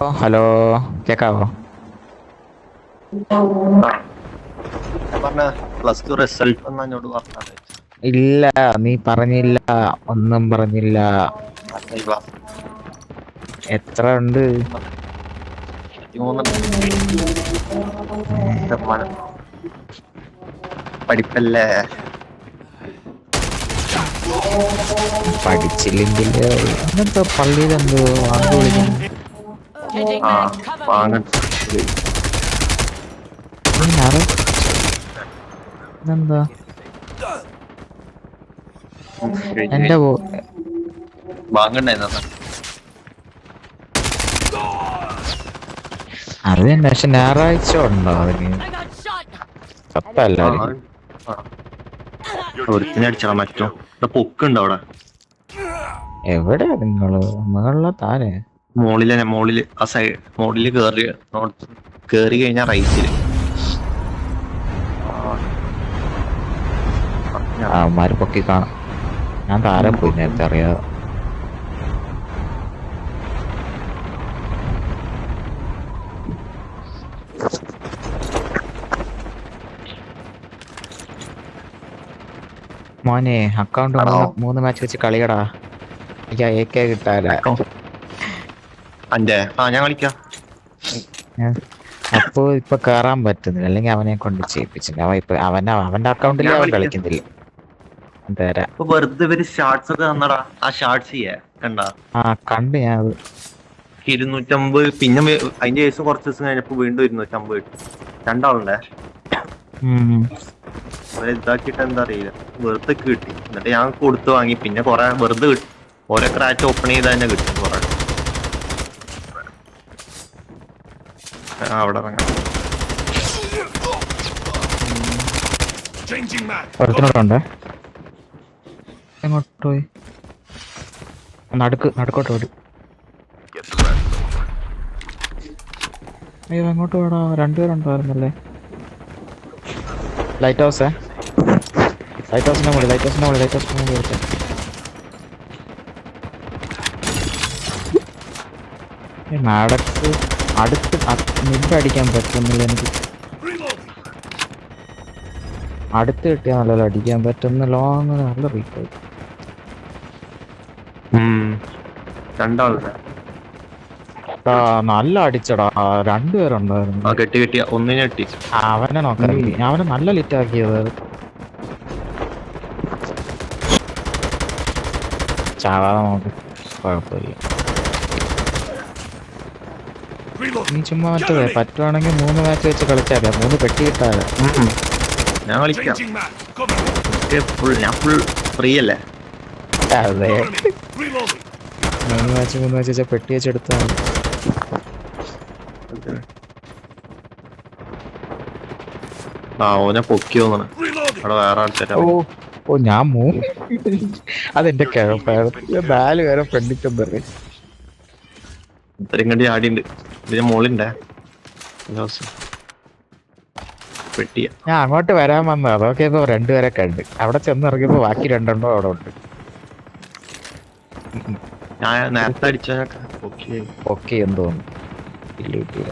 Hello, കേക്കാവോ? പറഞ്ഞ plus two result ഒന്നും എന്നോട് പറഞ്ഞത് ഇല്ല, നീ പറഞ്ഞില്ല, ഒന്നും പറഞ്ഞില്ല. എത്ര ഉണ്ട്? 23 പഠിപ്പല്ലേ? പഠിച്ചില്ലെങ്കിൽ അങ്ങനത്തെ പള്ളിയിൽ എന്തോ വാങ്ങി വിളിക്കുന്നു. ആ വാങ്ങ ഇതെന്താ എന്റെ വാങ്ങണ്ടായിരുന്നു. അറിയണ്ട, പക്ഷെ ഞായറാഴ്ച ഉണ്ടോ അതിന്? പത്തല്ലായിരിക്കും. ഒരുത്തിനടിച്ചാ മറ്റോ പൊക്കുണ്ടോ അവിടെ? എവിടെയാ നിങ്ങള്? മുകളിലെ താനെ മോളില് ആ സൈഡ് മോളില് കേറി കഴിഞ്ഞാ റൈറ്റില്. അവന്മാര് പൊക്കി കാണാം. ഞാൻ താരം പോയി നേരത്തെ അറിയാതെ. മോനെ, അക്കൗണ്ട് മൂന്ന് മാച്ച് വെച്ച് കളിയടാ. എനിക്ക് AK കിട്ടാല. ഞാൻ കളിക്കാം. അപ്പൊ ഇപ്പൊ കേറാൻ പറ്റുന്നില്ല, അല്ലെങ്കിൽ അവനെ കൊണ്ട് ചെയ്യിപ്പിച്ചില്ല. അവന്റെ അക്കൗണ്ടിൽ അവൻ കളിക്കുന്നില്ല. വെറുതെ ഇവര് ഷാർട്സ് ഒക്കെ തന്നടാ. ആ ഷാർട്സ് ചെയ്യേ കണ്ടാ? കണ്ട് ഞാൻ അത്. 250. പിന്നെ അതിന്റെ ശേഷം കുറച്ച് ദിവസം കഴിഞ്ഞപ്പോ വീണ്ടും 250 കിട്ടും. രണ്ടാളുണ്ടേ. ഇതാക്കിട്ട് എന്താ അറിയില്ല, വെറുതെ കിട്ടി. എന്നിട്ട് ഞാൻ കൊടുത്തു വാങ്ങി. പിന്നെ കൊറേ വെറുതെ കിട്ടും. ഓരോ ക്രാച്ച് ഓപ്പൺ ചെയ്താൽ തന്നെ കിട്ടും കൊറേ. അവിടെ ഒരുത്തനോട്ടുണ്ട്. എങ്ങോട്ട് പോയി? നടുക്കോട്ട് ഓടി. അയ്യോ, എങ്ങോട്ട് പോടാ? രണ്ടുപേരുണ്ടായിരുന്നല്ലേ. ലൈറ്റ് ഹൗസിന്റെ മുകളിൽ നടക്ക്. അടുത്ത് അടിക്കാൻ പറ്റുന്നില്ല എനിക്ക്. അടുത്ത് കിട്ടിയാൽ നല്ലല്ലോ അടിക്കാൻ പറ്റുന്ന. ലോങ് നല്ല റീക്കോൾ. രണ്ടാളുടെ നല്ല അടിച്ചടാ. രണ്ടുപേരുണ്ടായിരുന്നു. കെട്ടി ഒന്നിനെ കെട്ടി. അവനെ നോക്കാൻ അവനെ നല്ല ലിറ്റാക്കിയത്. ചാവാതെ നോക്ക്, കുഴപ്പമില്ല. നീ ചുമ്മാ പറ്റുവാണെങ്കിൽ 3 മാച്ച് വെച്ച് കളിച്ചാലേ. 3 പെട്ടി കിട്ടാതെ. ഞാൻ കളിക്കാം. ഞാൻ ഫുൾ ഫ്രീ അല്ലേ? അതെ, 3 മാച്ച് വെച്ചാൽ പെട്ടി വെച്ചെടുത്താൽ മതി. ഓനെ പൊക്കി തോന്നണ അവിടെ വേറെ ആൾക്കാരാ. ഞാൻ അതെന്റെ കിഴപ്പായിരുന്നു. 4 പേരെ ഫ്രണ്ടിച്ചെന്നറിയ. ഇത്രയും കണ്ടി ആടിയുണ്ട്. ഇതിന്റെ മോളുണ്ടേ പെട്ടിയ. ഞാൻ അങ്ങോട്ട് വരാൻ വന്ന അതൊക്കെ ഇപ്പൊ 2 പേരെ കണ്ട്. അവിടെ ചെന്നിറങ്ങിയപ്പോ ബാക്കി 2 അവിടെ ഉണ്ട്. ഞാൻ നേരത്തെ അടിച്ചതൊക്കെ ഓക്കെ എന്ന് തോന്നുന്നു. കിട്ടിയില്ല.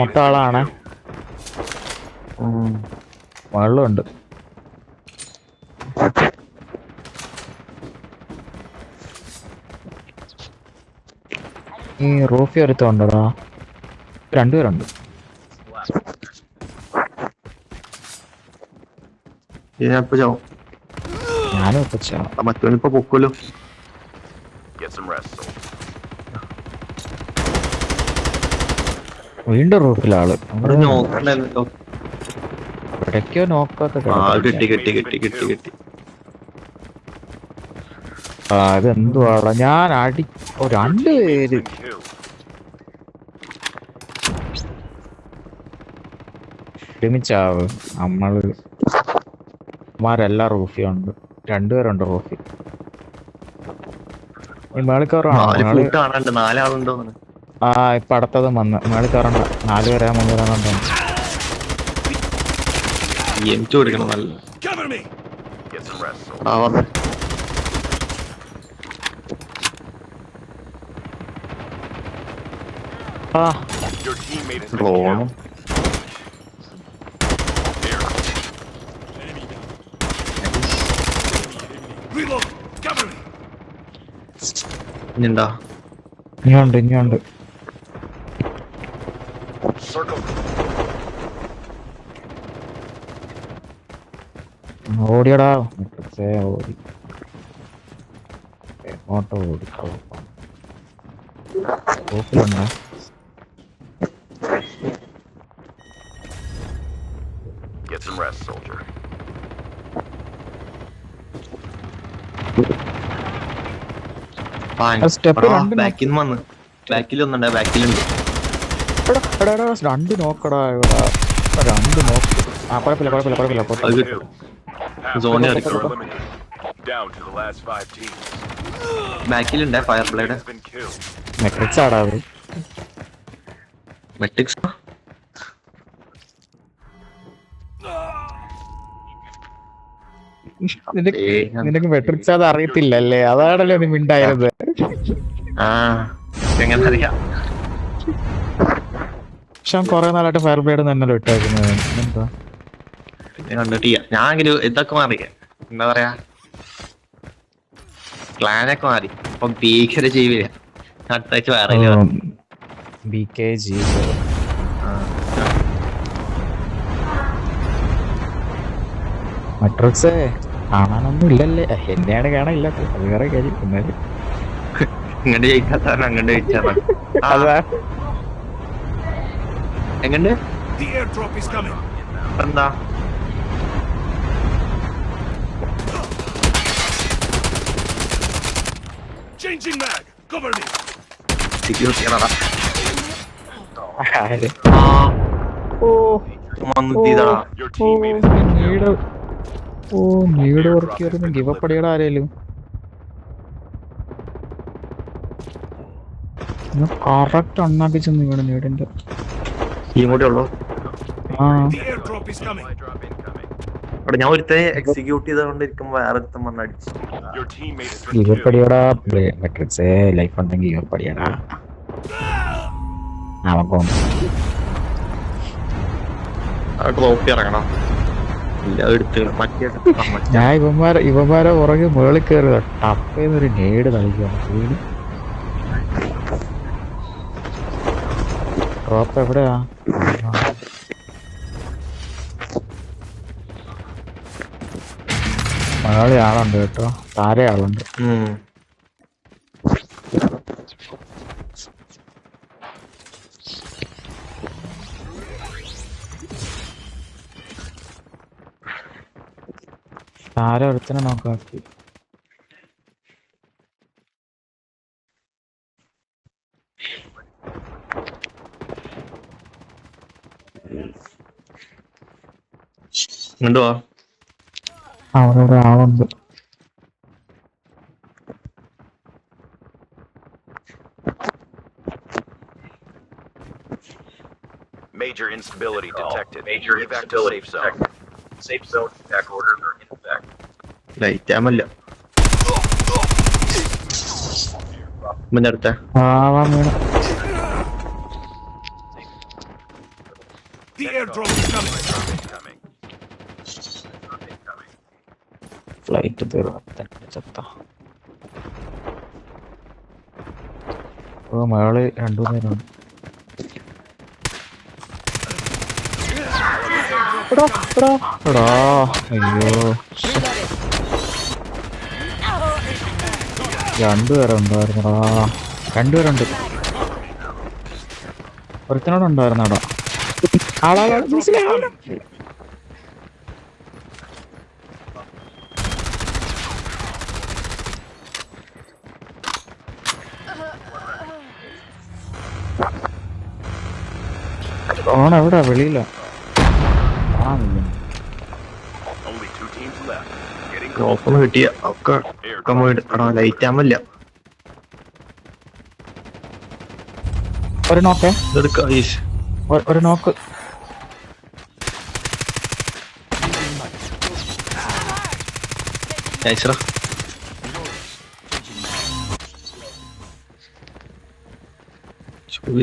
മൊത്തം ആളാണ്. വെള്ളമുണ്ട്. ഈ റൂഫി ഒരുത്തുണ്ടോടാ. 2 പേരുണ്ട്. ഞാനും ഇപ്പൊ മറ്റോനിപ്പോ പൊക്കല്ലോ. വീണ്ടും റൂഫിലാള്. എവിടേക്കോ നോക്കൊക്കെ കിട്ടി. അതെന്തുവാടാ, ഞാൻ 2 പേര് ഒരുമിച്ചാവ്. നമ്മളെല്ലാം റൂഫിയുണ്ട്. 2 പേരുണ്ട് റൂഫി. ഈ മേളിക്കവറാണോ? ഇപ്പൊ അടുത്തതും വന്ന്. മേളിക്കവറണ്ട. 4 പേരാ 3 പേരാണെന്ന് Your teammate has been ഡ്രോണും killed. Reload. Cover me. ഇനിയുണ്ടോ? ഇനിയുണ്ട് Circle. ഓടിയടാ മെട്രിക്സേ ഓടി എങ്ങോട്ടോ ഓടി ഓപ്പിലുണ്ടോ? Get some rest, soldier. step രണ്ട് ബാക്കിൽ നിന്ന് വന്ന് ബാക്കിലൊന്നുണ്ട് ബാക്കിലുണ്ട്. രണ്ട് നോക്കടാ ഇവിടെ രണ്ട് നോക്ക്. കുഴപ്പമില്ല അത് കിട്ടും. സോണി കളിക്കും. Eliminated. Down to the last 5 teams. ബാക്കിലുണ്ട് fire blade Has been killed. Matrix ആടാ അവര്. മെട്രിക്സ് നിനക്ക് മെട്രിക്സ് അത് അറിയത്തില്ലല്ലേ, അതാണല്ലോ നീ മിണ്ടായിരുന്നത്. ആ എങ്ങനെ അറിയാം? പക്ഷെ കൊറേ നാളായിട്ട് ഫയർ ബ്ലേഡ് തന്നെയല്ലോ ഇട്ടേക്കുന്നത്. എന്താ കണ്ടിട്ടില്ല. ഞാൻ ഇതൊക്കെ മാറി, എന്താ പറയാ, പ്ലാനൊക്കെ മാറി. ഇപ്പൊ ഭീകര ജീവിത അടുത്താഴ്ച വേറെ BKG മെട്രിക്സ് കാണാനൊന്നും ഇല്ലല്ലേ? എന്നെയാണ് കാണാനില്ലാത്ത, അത് വേറെ കാര്യം. എന്നാലും ഇങ്ങോട്ട് ജയിക്കാത്തവൻ അങ്ങോട്ട് ജയിച്ചാ അതാ എങ്ങണ്ട് The airdrop is coming. എന്താ Changing mag. Cover me. സെക്യൂരിറ്റിയാണടാ. ആര്? ആ ഓ വന്നിട്ടാ Your teammate has been killed. നീട് വർക്ക് വരുന്നു. ഗിവപ്പ് അടിയുടെ ആരേലും കറക്റ്റ് അണ്ണാക്കി ചെന്ന് വീണ് നീടിന്റെ. ഈ കൂടെ ഉള്ളു. ആ The airdrop is coming. അവിടെ ഞാൻ ഒരുത്തെ എക്സിക്യൂട്ട് ചെയ്തുകൊണ്ടിരിക്കുമ്പോ വേറെ ഒരുത്തം വന്ന് അടിച്ചു. Your teammate has been give up killed. അടിയടാ മെട്രിക്സേ. ലൈഫ് ഉണ്ടെങ്കിൽ ഗിവപ്പ് അടിയടാ. അവൻ ട്രോഫി ഇറങ്ങണം. ഇല്ല എടുത്ത് മറ്റേ ഞാൻ ഇവന്മാരെ പുറകെ മുകളിൽ കയറി ടപ്പേന്നൊരു നേട് കളിക്കുകയാണ്. ഡ്രോപ്പ് എവിടെയാ? മലയാളി ആളുണ്ട് കേട്ടോ, താരെ ആളുണ്ട്. താര ഒരുത്തനെ നോക്കാക്കി. എന്തുവാ അവിടെ ഒരാളുണ്ട്. Major instability detected. Major instability zone. Safe zone. Back orders are in effect. Light ആമല്ല മുന്നേ അടുത്ത ആവാൻ വീണ്. The airdrop is coming. Flight ചത്ത. മലയാളി രണ്ടു നേരമുണ്ട്. അയ്യോ രണ്ടുപേരുണ്ടായിരുന്നടാ. രണ്ടുപേരുണ്ട്. ഒരുത്തനോട് ഉണ്ടായിരുന്നടാ. ഓണെവിടാ? വെളിയില. Only 2 teams left. Getting ഡ്രോപ്പൊന്ന് കിട്ടിയ ഒക്കെ എടാ ലൈറ്റ് ആമല്ല. ഒരു നോക്കേ, ഇതെടുക്ക ഒരു നോക്ക്. നൈസറാ.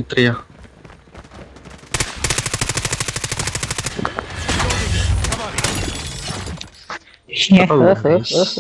ഇത്രയാ Oh, nice.